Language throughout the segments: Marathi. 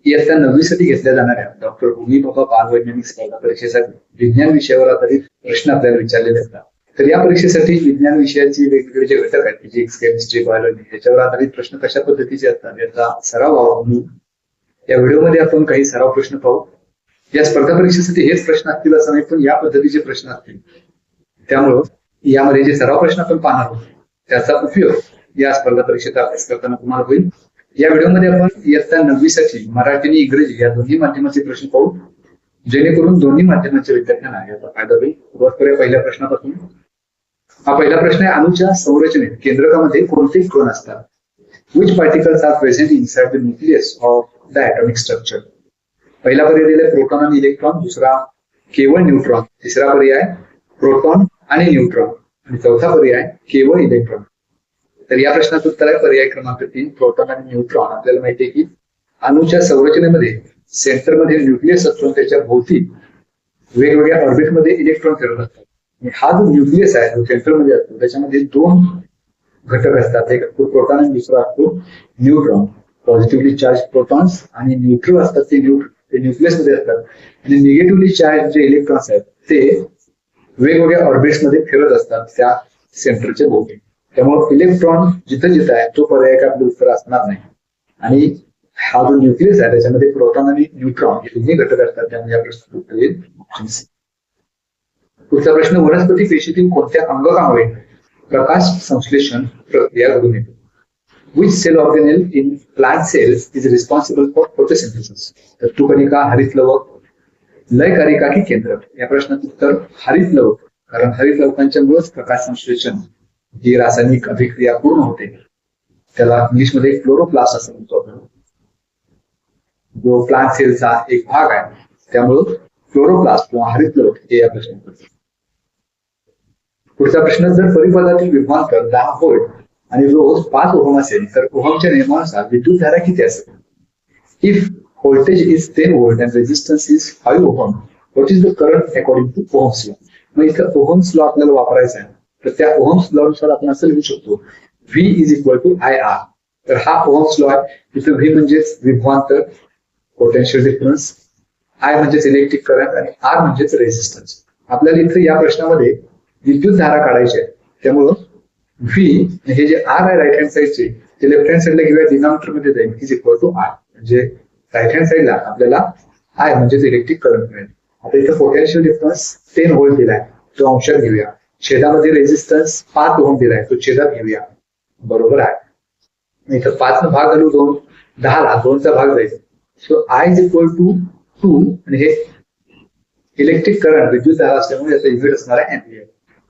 इयत्ता 9वी साठी घेतल्या जाणाऱ्या डॉक्टर होमी भाभा बाल वैज्ञानिक स्पर्धा परीक्षेसाठी विज्ञान विषयावर आधारित प्रश्न आपल्याला विचारलेले असतात. तर या परीक्षेसाठी विज्ञान विषयाची वेगवेगळे जे घटक आहेत, फिजिक्स, केमिस्ट्री, बायोलॉजी, याच्यावर आधारित प्रश्न कशा पद्धतीचे असतात याचा सराव व्हावा म्हणून या व्हिडिओमध्ये आपण काही सराव प्रश्न पाहू. या स्पर्धा परीक्षेसाठी हेच प्रश्न असतील असं नाही, पण या पद्धतीचे प्रश्न असतील. त्यामुळं यामध्ये जे सराव प्रश्न आपण पाहणार आहोत त्याचा उपयोग या स्पर्धा परीक्षेचा अभ्यास करताना तुम्हाला होईल. या व्हिडिओमध्ये आपण इयत्ता 9वी साठी मराठी आणि इंग्रजी या दोन्ही माध्यमाचे प्रश्न पाहू, जेणेकरून दोन्ही माध्यमांच्या विद्यार्थ्यांना याचा फायदा होईल. सुरुवात करूया पहिल्या प्रश्नापासून. हा पहिला प्रश्न आहे, अणूच्या संरचनेत केंद्रकामध्ये कोणते कण असतात? Which particles are present inside the nucleus of the atomic structure? पहिला पर्याय दिलाय प्रोटॉन आणि इलेक्ट्रॉन, दुसरा केवळ न्यूट्रॉन, तिसरा पर्याय प्रोटॉन आणि न्यूट्रॉन आणि चौथा पर्याय केवळ इलेक्ट्रॉन. तर या प्रश्नाचं उत्तर आहे पर्याय क्रमांक 3 प्रोटॉन आणि न्यूट्रॉन. आपल्याला माहिती आहे की अणूच्या संरचनेमध्ये सेंटरमध्ये न्यूक्लियस असतो, त्याच्या भोवती वेगवेगळ्या ऑर्बिटमध्ये इलेक्ट्रॉन फिरत असतात. हा जो न्यूक्लियस आहे जो सेंटरमध्ये असतो त्याच्यामध्ये दोन घटक असतात, एक असतो प्रोटॉन आणि दुसरा असतो न्यूट्रॉन. पॉझिटिव्हली चार्ज प्रोटॉन्स आणि न्यूट्रॉन असतात ते न्यूक्लियस मध्ये असतात, आणि निगेटिव्हली चार्ज जे इलेक्ट्रॉन्स आहेत ते वेगवेगळ्या ऑर्बिट्स मध्ये फिरत असतात त्या सेंटरच्या भोवती. त्यामुळे इलेक्ट्रॉन जिथं जिथं आहे तो पर्याय का आपलं उत्तर असणार नाही. आणि हा जो न्यूक्लियस आहे त्याच्यामध्ये प्रोटॉन आणि न्यूट्रॉन हे दोन्ही घटक असतात, त्यामुळे या प्रश्नाचं उत्तर येईल ऑप्शन सी. पुढचा प्रश्न, वनस्पती पेशीतील कोणत्या अंगकामुळे प्रकाश संश्लेषण प्रक्रिया घडून येते? Which cell organelle in plant cells is responsible for photosynthesis? तत्वकणिका, हरितलवक, लयकारिका की केंद्रक? या प्रश्नाचं उत्तर हरितलवक, कारण हरितलवकांच्या मुळेच प्रकाश संश्लेषण जी रासायनिक अभिक्रिया पूर्ण होते त्याला इंग्लिशमध्ये क्लोरोप्लास्ट असं म्हणतो आपण, जो प्लांट सेलचा एक भाग आहे. त्यामुळे क्लोरोप्लास्ट किंवा हरितलवक हे या प्रश्नाचं. पुढचा प्रश्न, जर परिपथातील विभवांतर 10 व्होल्ट आणि रोज 5 ओहम असेल तर ओहमच्या नियमानुसार विद्युतधारा किती असेल? If voltage is 10 volt and resistance is 5 ohm, what is the current according to Ohm's law? मग इथं ओहम्स लॉ आपल्याला वापरायचा आहे, तर त्या ओहम्स लॉ नुसार आपण असं लिहू शकतो V is equal to IR. तर हा ओहम्स लॉ आहे. इथं V म्हणजेच विभवांतर, पोटेन्शियल डिफरन्स, I म्हणजेच इलेक्ट्रिक करंट आणि R म्हणजेच रेजिस्टन्स. आपल्याला इथं या प्रश्नामध्ये विद्युत धारा काढायची आहे, त्यामुळं V हे जे R आहे राईट हँड साईडचे ते लेफ्ट हँड साईडला किंवा डिनॉमिनेटर मध्ये जाईल, इज इक्वल टू R. म्हणजे राईट हँड साईडला आपल्याला I म्हणजेच इलेक्ट्रिक करंट मिळेल. आता इथं पोटेन्शियल डिफरन्स 10 व्होल्ट दिलाय, तो अंशात घेऊया. छेदामध्ये रेजिस्टन्स 5 ओहम दिलाय, तो छेदात घेऊया. बरोबर आहे. इथं 5 न भाग घालू 2, 10 ला 2 चा भाग जाईल. So I is equal to 2 आणि हे इलेक्ट्रिक करंट विद्युत धारा असल्यामुळे याचा युनिट असणार आहे ampere.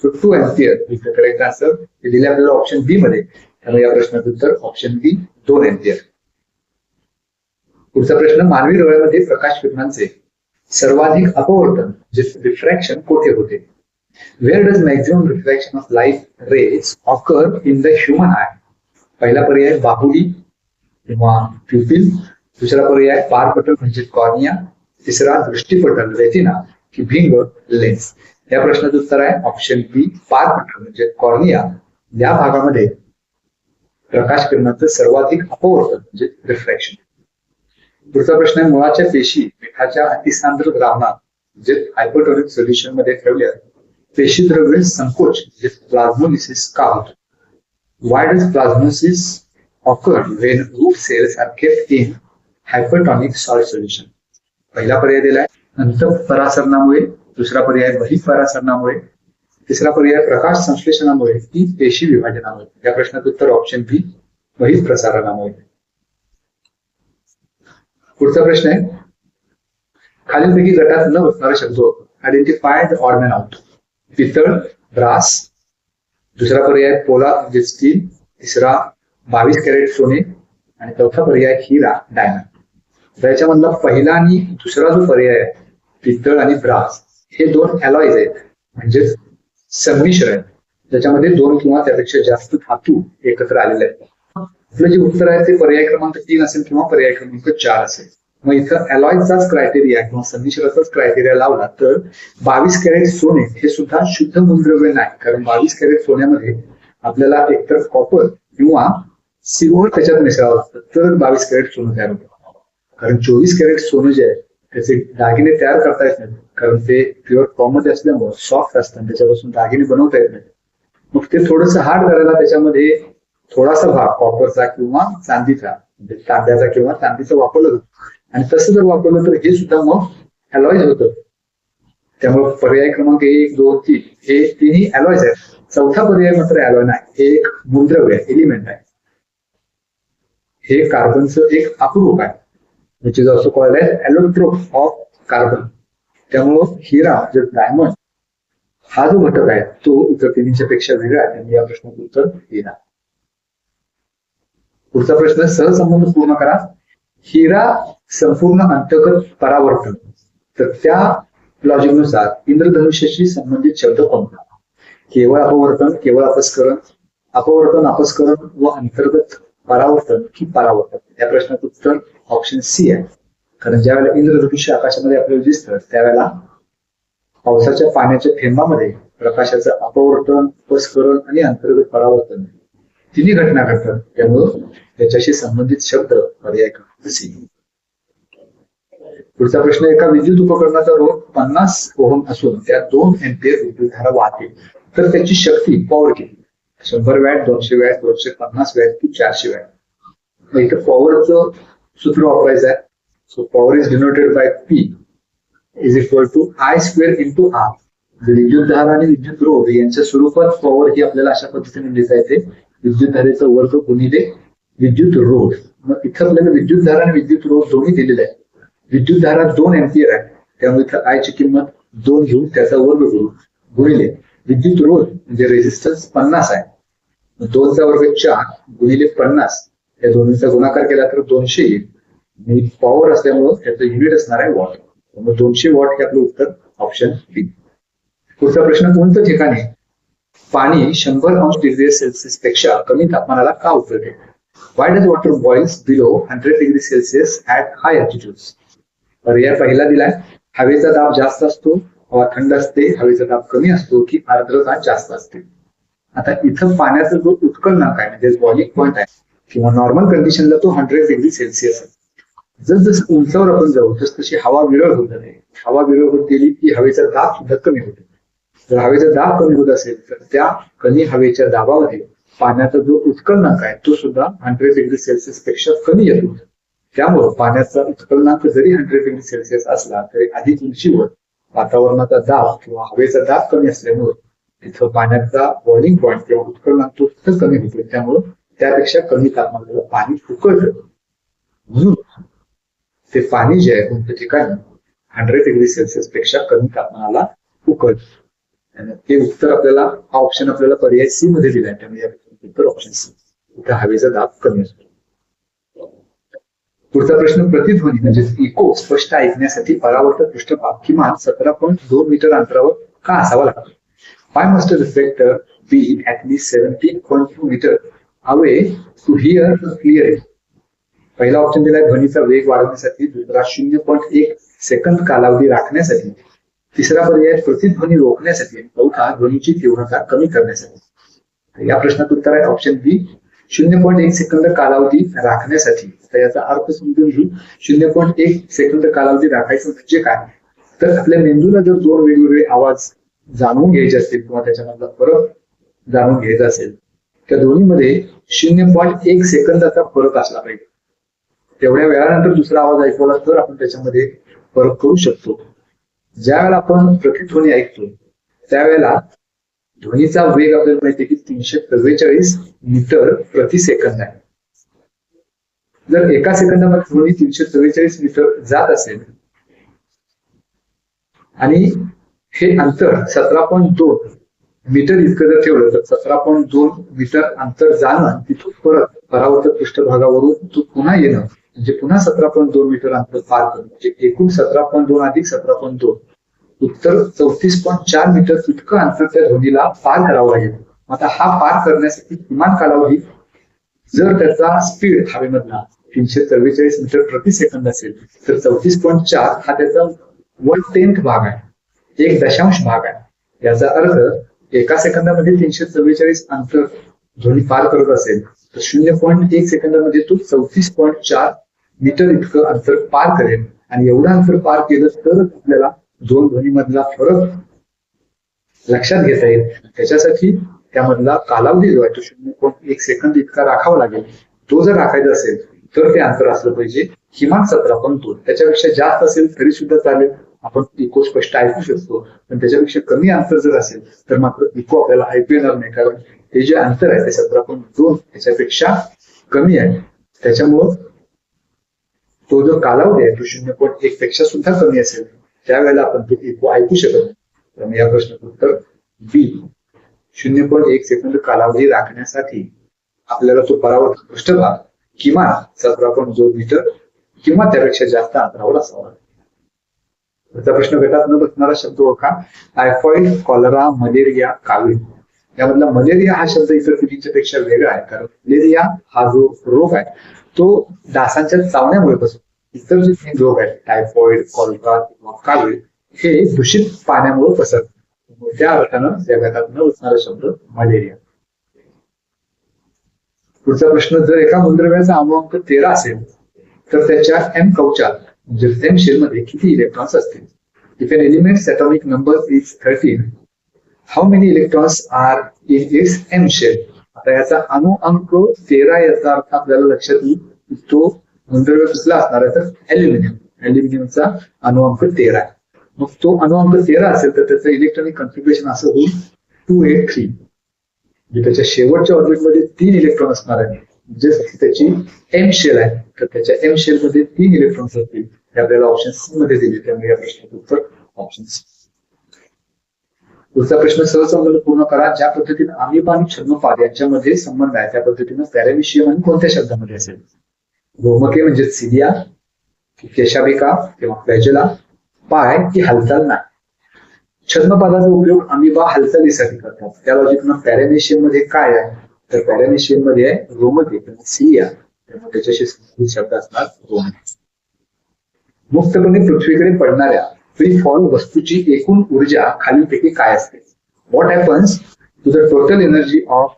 So 2 ampere is the correct answer. हे दिले आपल्याला ऑप्शन बी मध्ये, त्यामुळे या प्रश्नाचं उत्तर ऑप्शन बी 2 एम्पियर. पुढचा प्रश्न, मानवी डोळ्यामध्ये प्रकाश किरणांचे सर्वाधिक अपवर्तन जे रिफ्रॅक्शन कोठे होते? Where does maximum refraction of light rays occur in the human eye? पहिला पर्याय बाहुली किंवा प्युपिल, दुसरा पर्याय पारपटल म्हणजे कॉर्निया, तिसरा दृष्टिपटल रेटिना की भिंग लेन्स? या प्रश्नाचं उत्तर आहे ऑप्शन बी पारपटल म्हणजे कॉर्निया. या भागामध्ये प्रकाश किरणांचं सर्वाधिक अपवर्तन म्हणजे रिफ्रॅक्शन. पुढचा प्रश्न आहे, मुळाच्या पेशी मिठाच्या अतिसांद्र द्रावणात म्हणजे हायपोटोनिक सोल्युशन मध्ये ठेवल्या पेशी द्रव्य संकोच म्हणजे प्लाझ्मोलिसिस का होतो? Why does plasmosis occur when root cells are kept in hypertonic salt solution? पहिला पर्याय दिलाय अंतःपरासरणामुळे, दुसरा पर्याय बहिःपरासरणामुळे, तिसरा पर्याय प्रकाश संश्लेषणामुळे की पेशी विभाजनामुळे? या प्रश्नाचं उत्तर ऑप्शन बी बहिःप्रसारणामुळे. पुढचा प्रश्न आहे, खालीलपैकी गटात न बसणारा शब्द identify the odd man out. पितळ, ब्रास, दुसरा पर्याय पोलाद म्हणजे स्टील, तिसरा 22 कॅरेट सोने आणि चौथा पर्याय हिरा डायमंड. त्याच्यामधला पहिला आणि दुसरा जो पर्याय आहे पितळ आणि ब्रास हे 2 अलॉयज आहेत, म्हणजेच संमिश्र आहेत, ज्याच्यामध्ये 2 किंवा त्यापेक्षा जास्त धातू एकत्र आलेले आहेत. आपलं जे उत्तर आहे ते पर्याय क्रमांक 3 असेल किंवा पर्याय क्रमांक 4 असेल. मग इथं अलॉयचाच क्रायटेरिया किंवा संमिश्राचाच क्रायटेरिया लावला तर 22 कॅरेट सोने हे सुद्धा शुद्ध मूलद्रव्य नाही, कारण 22 कॅरेट सोन्यामध्ये आपल्याला एकतर कॉपर किंवा सिल्वर त्याच्यात मिसळावं लागतं तर 22 कॅरेट सोनं तयार होतं. कारण 24 कॅरेट सोनं जे आहे त्याचे दागिने तयार करता येत नाहीत, कारण ते प्युअर कॉमन असल्यामुळे सॉफ्ट असतात, त्याच्यापासून दागिने बनवता येत नाहीत. मग ते थोडंसं हार्ड करायला त्याच्यामध्ये थोडासा भाग कॉपरचा किंवा चांदीचा, म्हणजे तांब्याचा किंवा चांदीचा वापरलं जातं. आणि तसं जर वापरलं तर हे सुद्धा मग अलॉईज होतं. त्यामुळे पर्याय क्रमांक 1, 2, 3 हे तिन्ही अलॉईज आहेत. चौथा पर्याय मात्र अलॉय नाही, हे एक मूलद्रव्य एलिमेंट आहे. हे कार्बनचं एक अपरूप आहे, which is also called as allotrope of carbon. त्यामुळं हिरा म्हणजे डायमंड हा जो घटक आहे तो इतर तिन्हीच्या पेक्षा वेगळा आहे, त्यामुळे या प्रश्नाचं उत्तर येणार. पुढचा प्रश्न, सहसंबंध पूर्ण करा. हिरा संपूर्ण अंतर्गत परावर्तन, तर त्या लॉजिकनुसार इंद्रधनुष्याशी संबंधित शब्द कोणता? केवळ अपवर्तन, केवळ अपस्करण, अपवर्तन, अपस्करण व अंतर्गत परावर्तन की परावर्तन? या प्रश्नाचं उत्तर ऑप्शन सी आहे. कारण ज्या वेळेला इंद्रधनुष्य आकाशामध्ये आपल्याला दिसतं त्यावेळेला पावसाच्या पाण्याच्या थेंबामध्ये प्रकाशाचं अपवर्तन, अपस्करण आणि अंतर्गत परावर्तन तिन्ही घटना घडतात. त्यामुळं त्याच्याशी संबंधित शब्द पर्याय क्रमांक सी. पुढचा प्रश्न, एका विद्युत उपकरणाचा रोध 50 ओहम असून त्यात 2 एम्पियर विद्युतधारा वाहते, तर त्याची शक्ती पॉवर किती? 100 वॅट, 200 वॅट, 250 वॅट की 400 वॅट? मग इथं पॉवरचं सूत्र वापरायचं आहे. So power is denoted by P is equal to I² into R. विद्युतधारा आणि विद्युत रोध यांच्या स्वरूपात पॉवर ही आपल्याला अशा पद्धतीने लिहिता येते, विद्युतधारेचा वर्ग गुणिले विद्युत रोध. मग इथं आपल्याला विद्युतधारा आणि विद्युत रोध दोन्ही दिलेले आहे. विद्युतधारा 2 एम्पियर आहे, त्यामुळे इथं I ची किंमत 2 घेऊन त्याचा वर्ग करू, गुणिले विद्युत रोध म्हणजे रेझिस्टन्स 50 आहे, 2चा वर्ग 4 गुणिले 50, या दोन्हीचा गुणाकार केला तर 200 येईल. आणि पॉवर असल्यामुळं त्याचं युनिट असणार आहे वॉट, त्यामुळे 200 वॉट हे आपलं उत्तर ऑप्शन बी. पुढचा प्रश्न, कोणत्या ठिकाणी पाणी 100°C पेक्षा कमी तापमानाला का उकळते? Why does water boils below 100°C at high altitudes? पर्याय पहिला दिलाय, हवेचा दाब जास्त असतो, हवा थंड असते, हवेचा दाब कमी असतो की आर्द्रता जास्त असते? आता इथं पाण्याचा जो उत्कलनांक आहे म्हणजे बॉइलिंग पॉइंट आहे किंवा नॉर्मल कंडिशनला तो 100°C आहे. जसं उंचावर आपण जाऊ तशी हवा विरळ होत जाते. हवा विरळ होत गेली की हवेचा दाब सुद्धा कमी होतो. जर हवेचा दाब कमी होत असेल तर त्या कमी हवेच्या दाबामध्ये पाण्याचा जो उत्कलनांक आहे तो सुद्धा 100°C पेक्षा कमी येतो. त्यामुळे पाण्याचा उत्कलनांक जरी 100°C असला तरी अधिक उंचीवर वातावरणाचा दाब किंवा हवेचा दाब कमी असल्यामुळे तिथं पाण्याचा बॉइलिंग पॉइंट किंवा उत्कलनांक तो सुद्धा कमी होतो. त्यामुळे त्यापेक्षा कमी तापमानाला पाणी उकळतं. म्हणून ते पाणी जे आहे कोणत्या ठिकाणी 100°C पेक्षा कमी तापमानाला उकळतं. ते उत्तर आपल्याला, हा ऑप्शन आपल्याला पर्याय सी मध्ये दिलाय, त्यामुळे उत्तर ऑप्शन सी. इथं हवेचा दाब कमी असतो. पुढचा प्रश्न, प्रतिध्वनी म्हणजे इको स्पष्ट ऐकण्यासाठी परावर्तक पृष्ठभाग किमान 17.2 मीटर अंतरावर का असावा लागतो? Why must a reflector be at least 17.2 meter away to hear clearly? पहिला ऑप्शन दिलाय ध्वनीचा वेग वाढवण्यासाठी, दुसरा 0.1 सेकंद कालावधी राखण्यासाठी, तिसरा पर्याय प्रतिध्वनी रोखण्यासाठी आणि चौथा ध्वनीची तीव्रता कमी करण्यासाठी. या प्रश्नाचं उत्तर आहे ऑप्शन बी, 0.1 सेकंद कालावधी राखण्यासाठी. तर याचा अर्थ समजून घेऊ. 0.1 सेकंद कालावधी राखायचं म्हणजे काय? तर आपल्या मेंदूला जर 2 वेगवेगळे आवाज जाणून घ्यायचे असतील किंवा त्याच्यामधला फरक जाणून घ्यायचा असेल, त्या दोन्हीमध्ये 0.1 सेकंदाचा फरक असला पाहिजे. तेवढ्या वेळानंतर दुसरा आवाज ऐकवला तर आपण त्याच्यामध्ये फरक करू शकतो. ज्या वेळेला आपण प्रतिध्वनी ऐकतो त्यावेळेला ध्वनीचा वेग आपल्याला माहिती आहे की 344 मीटर प्रति सेकंद आहे. जर एका सेकंदामध्ये ध्वनी 344 मीटर जात असेल आणि हे अंतर 17.2 मीटर इतकं जर ठेवलं तर 17.2 मीटर अंतर जाणं, तिथून परत परावर्तक पृष्ठभागावरून तो पुन्हा येणं म्हणजे पुन्हा 17.2 मीटर अंतर पार करणं, म्हणजे एकूण 17.2 अधिक 17.2 उत्तर 34.4 मीटर इतकं अंतर त्या ध्वनीला पार करावं लागेल. आता हा पार करण्यासाठी किमान कालावधी जर त्याचा स्पीड हवेमधला 344 मीटर प्रति सेकंद असेल तर 34.4 हा त्याचा 1/10 भाग आहे, 1 भाग आहे. याचा अर्थ एका सेकंदामध्ये 344 अंतर ध्वनी पार करत असेल तर 0.1 सेकंदामध्ये तो 34.4 मीटर इतकं अंतर पार करेल आणि एवढं अंतर पार केलं तरच आपल्याला दोन ध्वनीमधला फरक लक्षात घेता येईल. त्याच्यासाठी त्यामधला कालावधी जो आहे तो 0.1 सेकंद इतका राखावा लागेल. तो जर राखायचा असेल तर ते अंतर असलं पाहिजे किमान 17.2. त्याच्यापेक्षा जास्त असेल तरी सुद्धा चालेल, आपण इको स्पष्ट ऐकू शकतो. पण त्याच्यापेक्षा कमी अंतर जर असेल तर मात्र इको आपल्याला ऐकू येणार नाही, कारण हे जे अंतर आहे ते 17.2 त्याच्यापेक्षा कमी आहे. त्याच्यामुळं तो जो कालावधी आहे तो 0.1 पेक्षा सुद्धा कमी असेल त्यावेळेला आपण तो इको ऐकू शकत नाही. त्यामुळे या प्रश्नाचं उत्तर बी. 0.1 सेकंद कालावधी राखण्यासाठी आपल्याला तो परावर्तक पृष्ठभाग किमान 17.2 मीटर किंवा त्यापेक्षा जास्त अंतरावर असावा. पुढचा प्रश्न गटात न बसणारा शब्द ओळखा. टायफॉइड, कॉलरा, मलेरिया, कावीळ. यामधला मलेरिया हा शब्द इतर तिन्हींच्या पेक्षा वेगळा आहे, कारण मलेरिया हा जो रोग आहे तो डासांच्या चावण्यामुळे बसतो. इतर जे तीन रोग आहेत टायफॉइड, कॉलरा किंवा कावीळ हे दूषित पाण्यामुळे पसरतात. त्या अर्थानं या गटात न बसणारा शब्द मलेरिया. पुढचा प्रश्न. जर एका मूलद्रव्याचा अणुअंक 13 असेल तर त्याच्या एम कवचात म्हणजे एम शेल मध्ये किती इलेक्ट्रॉन्स असतील? If an element's atomic number is 13, how many electrons are in its M shell? आता याचा अणुअंक 13 याचा अर्थ आपल्याला लक्षात येईल तो मूलद्रव्य कुठला असणार आहे तर ऍल्युमिनियम. ऍल्युमिनियमचा अणुअंक 13 आहे. मग तो अणुअंक 13 असेल तर त्याचं इलेक्ट्रॉनिक कन्फिगरेशन असं होईल 283. म्हणजे त्याच्या शेवटच्या ऑर्बिटमध्ये 3 इलेक्ट्रॉन असणार आहे. म्हणजे त्याची एम शेल आहे तर त्याच्या एम शेल मध्ये 3 इलेक्ट्रॉन्स असतील. ते आपल्याला ऑप्शन सी मध्ये दिले. त्यामुळे या प्रश्नाचं उत्तर ऑप्शन सी. पुढचा प्रश्न सहसंबंध पूर्ण करा. ज्या पद्धतीने अमिबा आणि छद्मपाद यांच्यामध्ये संबंध आहे त्या पद्धतीने पॅरामिशियम आणि कोणत्या शब्दामध्ये असेल? रोमके म्हणजे सिलिया, केशाबिका किंवा फ्लॅजेला, पाय ही हालचाल नाही. छद्मपादाचा उपयोग अमिबा हालचालीसाठी करतात. त्या लॉजिकनं पॅरामिशियम मध्ये काय आहे तर पॅरामिशियम मध्ये आहे रोमके किंवा सिलिया. त्यामुळे त्याच्याशी संबंधित शब्द असणार रोमके. मुक्तपणे पृथ्वीकडे पडणाऱ्या फ्री फॉल वस्तूची एकूण ऊर्जा खालीलपैकी काय असते? What happens to the total energy of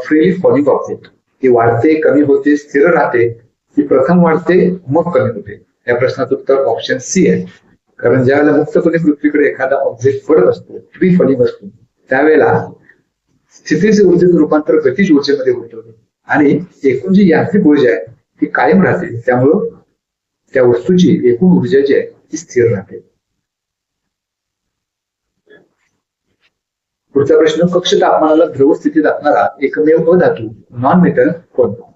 freely falling object? ती वाढते, कमी होते, स्थिर राहते, ती प्रथम वाढते मग कमी होते? या प्रश्नाचं उत्तर ऑप्शन सी आहे. कारण ज्यावेळेला मुक्तपणे पृथ्वीकडे एखादा ऑब्जेक्ट पडत असतो, फ्री फॉलिंग असतो, त्यावेळेला स्थितीचे ऊर्जेचं रूपांतर गतिज ऊर्जेमध्ये होतं आणि एकूण जी यांत्रिक ऊर्जा आहे ती कायम राहते. त्यामुळं त्या वस्तूची एकूण ऊर्जा जी आहे ती स्थिर राहते. पुढचा प्रश्न. कक्ष तापमानाला द्रव स्थितीत असणारा एकमेव अधातू नॉन मेटल कोणता?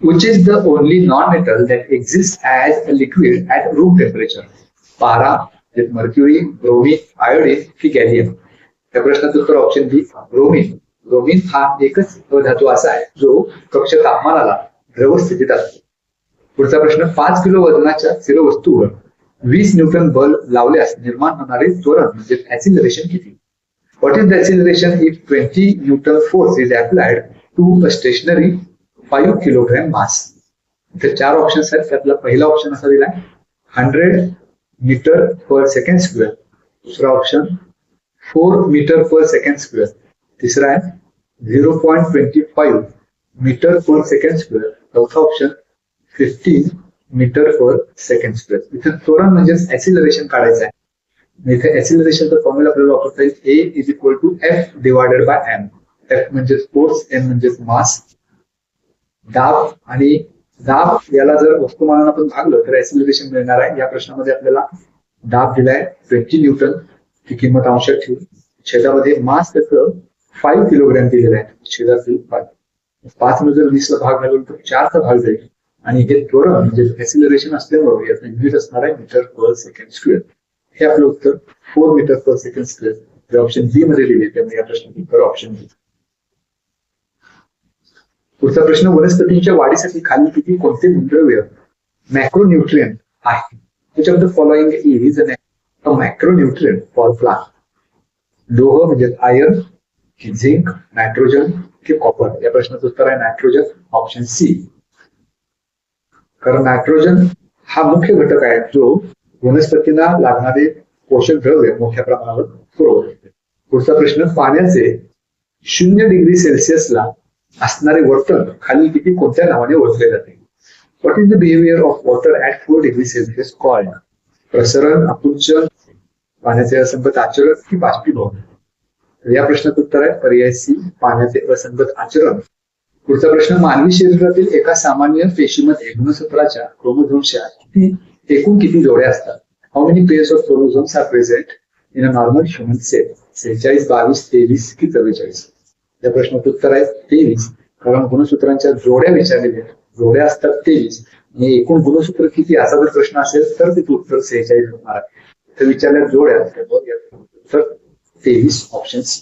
Which is the only non-metal that exists as a liquid at room temperature? पारा, मर्क्युरी, ब्रोमीन, आयोडीन की गॅलियम? त्या प्रश्नाचं उत्तर ऑप्शन बी ब्रोमीन. ब्रोमीन हा एकच धातू असा आहे जो कक्ष तापमानाला द्रव स्थितीत असतो. पुढचा प्रश्न. 5 किलो वजनाच्या स्थिर वस्तूवर 20 न्यूटन बल लावल्यास निर्माण होणारे त्वरण म्हणजे ऍक्सिलरेशन किती? What is the acceleration if 20 Newton force is applied to a stationary 5 kilogram mass? इथे 4 ऑप्शन्स आहेत. त्यातला पहिला ऑप्शन असा दिलाय 100 मीटर पर सेकंड स्क्वेअर. दुसरा ऑप्शन 4 मीटर पर सेकंड स्क्वेअर. तिसरा आहे 0.25 मीटर पर सेकंड स्क्वेअर. चौथा ऑप्शन 15 मीटर पर सेकंड स्क्वेअर. इथे त्वरण म्हणजेच ऍक्सिलरेशन काढायचं आहे. इथे ऍक्सिलरेशनचा फॉर्म्युला आपल्याला वापरता येईल A is equal to F divided by M. F म्हणजे फोर्स, M म्हणजे मास. दाब आणि दाब याला जर वस्तुमानानं आपण भागलं तर ऍक्सिलरेशन मिळणार आहे. या प्रश्नामध्ये आपल्याला दाब दिलाय 20 न्यूटन, ती किंमत अंशात ठेवून छेदामध्ये मास त्याचं 5 किलोग्रॅम दिलेलं आहे. छेदातील 5 मध्ये जर 20 ला भाग घालून तर 4 चा भाग जाईल आणि हे त्वरण म्हणजे ऍक्सिलरेशन असल्यामुळे याचं युनिट असणार आहे मीटर पर सेकंड स्क्वेअर. हे आपलं उत्तर 4 मीटर पर सेकंड स्क्वेअर ऑप्शन बी मध्ये दिले. त्यामुळे या प्रश्नाचं उत्तर ऑप्शन बी. पुढचा प्रश्न. वनस्पतींच्या वाढीसाठी खालीलपैकी कोणते मूलद्रव्य मॅक्रोन्यूट्रिएंट आहे? Which of the following is a macronutrient for plant? लोह म्हणजे आयर्न की झिंक, नायट्रोजन की कॉपर? या प्रश्नाचं उत्तर आहे नायट्रोजन, ऑप्शन सी. कारण नायट्रोजन हा मुख्य घटक आहे जो वनस्पतींना लागणारे पोषक द्रव्य मोठ्या प्रमाणावर पुरवते. पुढचा प्रश्न. पाण्याचे 0 डिग्री सेल्सिअसला असणारे वर्तन खालीलपैकी कोणत्या नावाने ओळखले जाते? What is the behaviour of water at 4 degree Celsius called? प्रसरण, आकुंचन, पाण्याचे असंगत आचरण की बाष्पीभवन? तर या प्रश्नाचं उत्तर आहे पर्याय सी, पाण्याचे असंगत आचरण. पुढचा प्रश्न, मानवी शरीरातील एका सामान्य पेशीमध्ये गुणसूत्राच्या क्रोमोझोमच्या एकूण किती जोड्या असतात? How many pairs of chromosomes are present in a normal human cell? 46, 22, 23 की 44? या प्रश्नाचं उत्तर आहे 23, कारण गुणसूत्रांच्या जोड्या विचारलेल्या आहेत. जोड्या असतात 23 आणि एकूण गुणसूत्र किती असा जर प्रश्न असेल तर ते उत्तर 46 होणार आहे. तर विचारल्या जोड्या, तर 23 ऑप्शन सी.